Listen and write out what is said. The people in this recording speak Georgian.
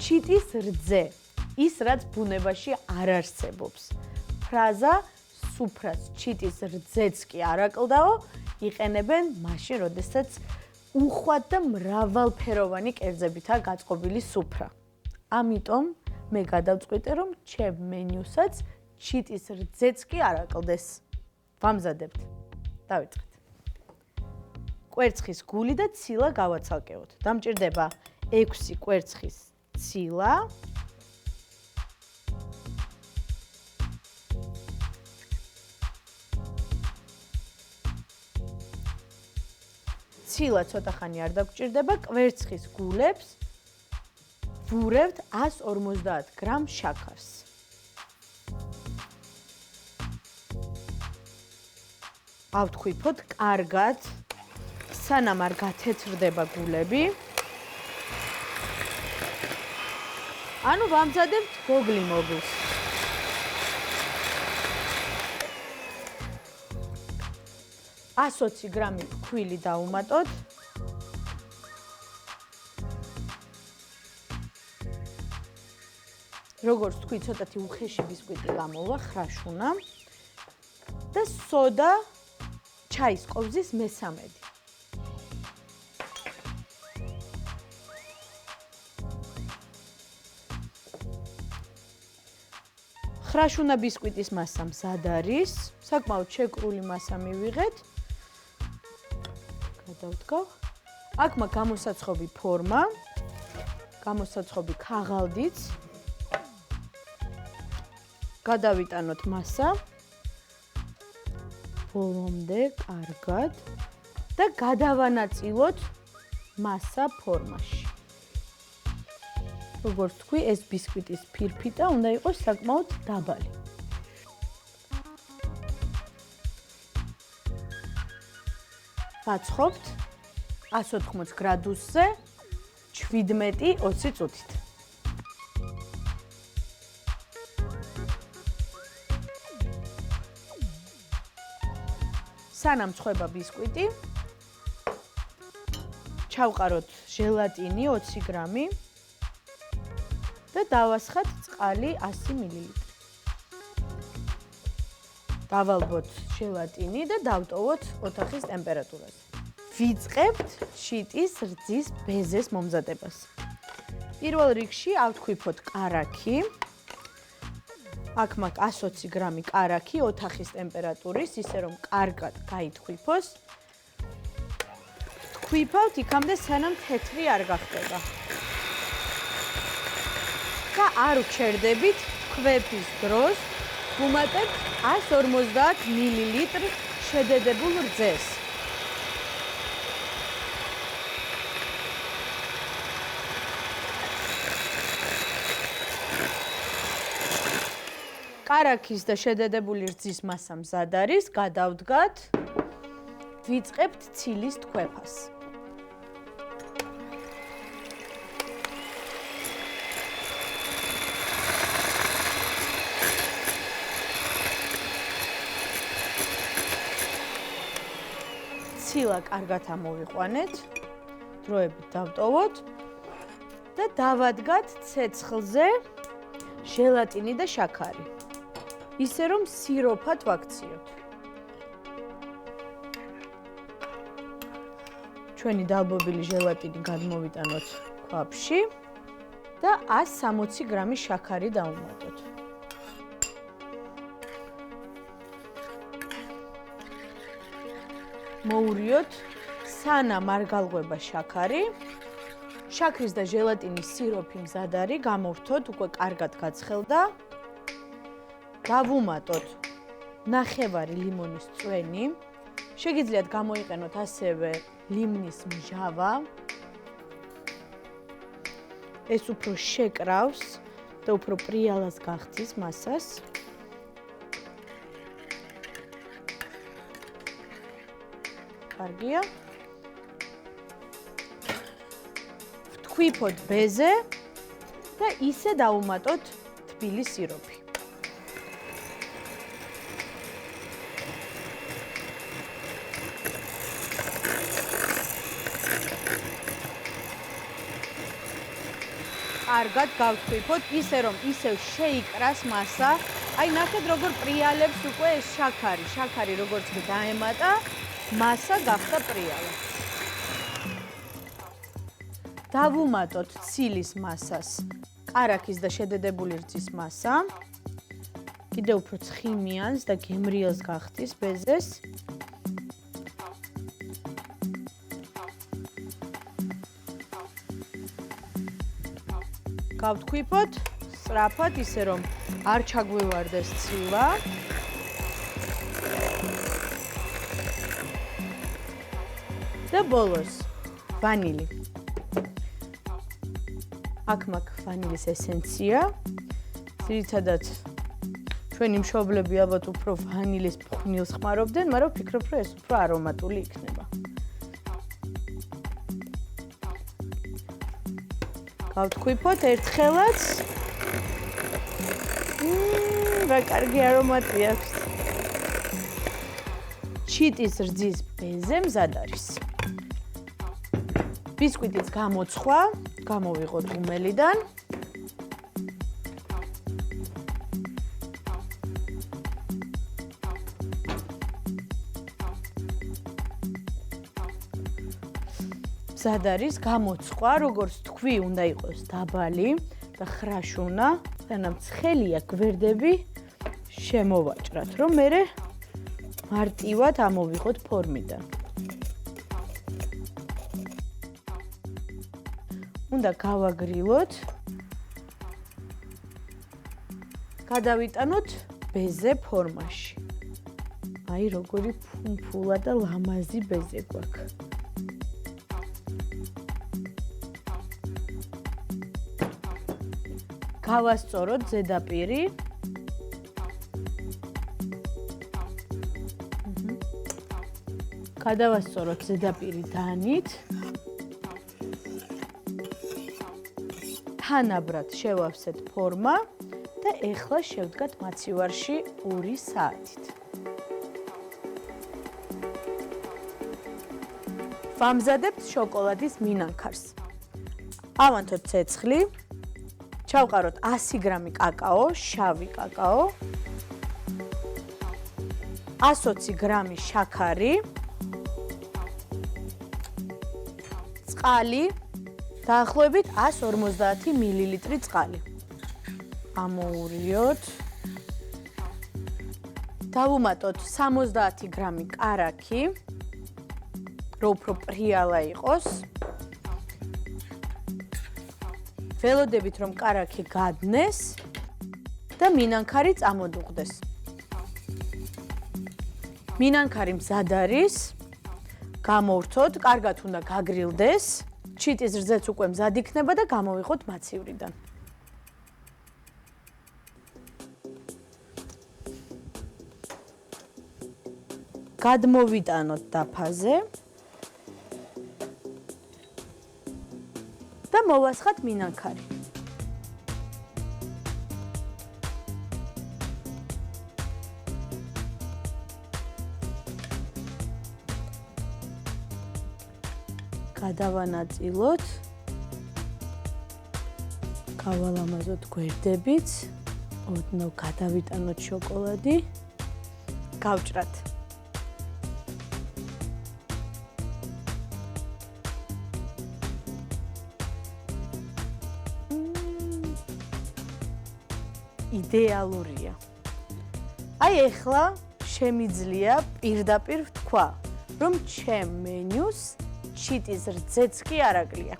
ჩიტის რძე, ის რაც ბუნებაში არ არსებობს. ფრაზა სუფრას ჩიტის რძეც კი არ აკლდაო, იყენებენ მაშინ, როდესაც უხვად და მრავალფეროვანი კერძებითაა გაწყობილი სუფრა. ამიტომ მე გადავწყვიტე, რომ ჩემ მენიუსაც ჩიტის რძეც კი არ აკლდეს. ვამზადებთ. დავიწყეთ. კვერცხის გული და ცილა გავაცალკევოთ. დამჭირდება 6 კვერცხის ცილა. ცილა ცოტა ხანი არ დაგვჭირდება, კვერცხის გულებს ვურევთ 150 გრამ შაქარს. ავთქვიფოთ კარგად, სანამ არ გათეთრდება გულები. ანუ ვამზადებთ გოგლი-მოგლს. $120 გრამი ფქვილი დავუმატოთ. როგორც თქვი, ცოტათი უხეში ბისკვიტი გამოვა, ხრაშუნა და სოდა ჩაის ყოფზის მესამედი. ხრაშუნა ბისკვიტის მასა მზად არის, საკმაოდ შეკრული მასა მივიღეთ. გადავდგავ. აქ მაქვს გამოსაცხობი ფორმა, გამოსაცხობი ქაღალდიც. გადავიტანოთ მასა ბოლომდე კარგად და გადავანაწილოთ მასა ფორმაში. როგორც თქვი, ეს ბისკვიტის ფირფიტა უნდა იყოს საკმაოდ დაბალი. ვაცხობთ 180 გრადუსზე 17-20 წუთით. სანამ ცხება ბისკვიტი, ჩავყაროთ ჟელატინი 20 გრამი და დავასხათ წყალი 100 მილილიტრი. დავალბოთ ჟელატინი და დავტოვოთ ოთახის ტემპერატურაზე. ვიწყებთ ჩიტის რძის ბეზეს მომზადებას. პირველ რიგში ავთქვიფოთ კარაქი. აქ მაქვს 120 გრამი კარაქი ოთახის ტემპერატურის, ისე რომ კარგად გაითხვიფოს. თქვიფავთ იქამდე, სანამ თეთრი არ გახდება. და არ ვჩერდებით, თქვევის დროს ვუმატებთ 150 მილილიტრ შედედებულ რძეს. კარაქის და შედედებული რძის მასა მზად არის, გადავდგათ, ვიწყებთ ცილის თქვეფას. ცილა კარგად ამოვიყვანეთ, დროებით დავტოვოთ და დავადგათ ცეცხლზე ჟელატინი და შაქარი. ისე რომ სიროფად ვაქციოთ. ჩვენი დალბობილი ჟელატინი გადმოვიტანოთ ქვაფში და 160 გრამი შაქარი დავუმატოთ. მოურიოთ, სანამ არ გალღვება შაქარი. შაქრის და ჟელატინის სიროფი მზად არის, გამოვთოთ, უკვე კარგად გაცხელდა. დავუმატოთ ნახევარი ლიმონის წვენი. შეგიძლიათ გამოიყენოთ ასევე ლიმნის მჟავა. ეს უფრო შეკრავს და უფრო პრიალას გახდის მასას. კარგია. ვთქვიფოთ ბეზე და ისე დავუმატოთ თბილი სიროფი. კარგად გავთქვიფოთ, ისე რომ ისევ შეიკრას მასა. აი ნახეთ როგორ პრიალებს უკვე ეს შაქარი. შაქარი როგორც დაემატა, მასა გახდა პრიალა. დავუმატოთ ცილის მასას, კარაქის და შედედებული რძის მასა. კიდევ უფრო ცხიმიანს და გემრიელს გახდის ბეზეს. გავთქვიფოთ სწრაფად, ისე რომ არ ჩაგვევარდეს ცილა. და ბოლოს ვანილი. აქ მაქვს ვანილის ესენცია. ძირითადად ჩვენი მშობლები ალბათ უფრო ვანილის ფხვნილს ხმარობდნენ, მაგრამ ვფიქრობ, რომ ეს უფრო არომატული იქნება. გავთქვიფოთ ერთხელაც. რა კარგი არომატი აქვს. ჩიტის რძის ბეზე მზად არის. ბისკვიტიც გამოცხვა, გამოვიღოთ უმელიდან. მზად არის, გამოცხვა, როგორც თქვი, უნდა იყოს დაბალი და ხრაშუნა, სანამ ცხელია გვერდები შემოვაჭრათ, რომ მერე მარტივად ამოვიღოთ ფორმიდან. უნდა გავაგრილოთ. გადავიტანოთ ბეზე ფორმაში. აი როგორი ფუმფულა და ლამაზი ბეზე გვაქვს. გავასწოროთ ზედაპირი. გადავასწოროთ ზედაპირი დანით. თანაბრად შევავსეთ ფორმა და ეხლა შევდგათ მაცივარში 2 საათით. ვამზადებთ შოკოლადის მინანქარს. ავანთოთ ცეცხლი. ჩავყაროთ 100 გრამი კაკაო, შავი კაკაო. 120 გრამი შაქარი. წყალი. დაახლოებით 150 მილილიტრი წყალი. ამოურიოთ. დავუმატოთ 70 გრამი კარაქი, რომ უფრო პრიალა იყოს. ველოდებით რომ კარაქი გადნეს და მინანქარი წამოდუღდეს. მინანქარი მზად არის. გამოვრთოთ, კარგად უნდა გაგრილდეს. ჩიტის რძეც უკვე მზად იქნება და გამოვიღოთ მაცივრიდან. გადმოვიტანოთ დაფაზე და მოვასხათ მინანქარი. გადავანაწილოთ, გავალამაზოთ გვერდებიც, ოდნავ გადავიტანოთ შოკოლადი, გავჭრათ. იდეალურია. აი ეხლა შემიძლია პირდაპირ ვთქვა, რომ ჩემ მენიუს ჩიტის რძეც კი არ აკლია.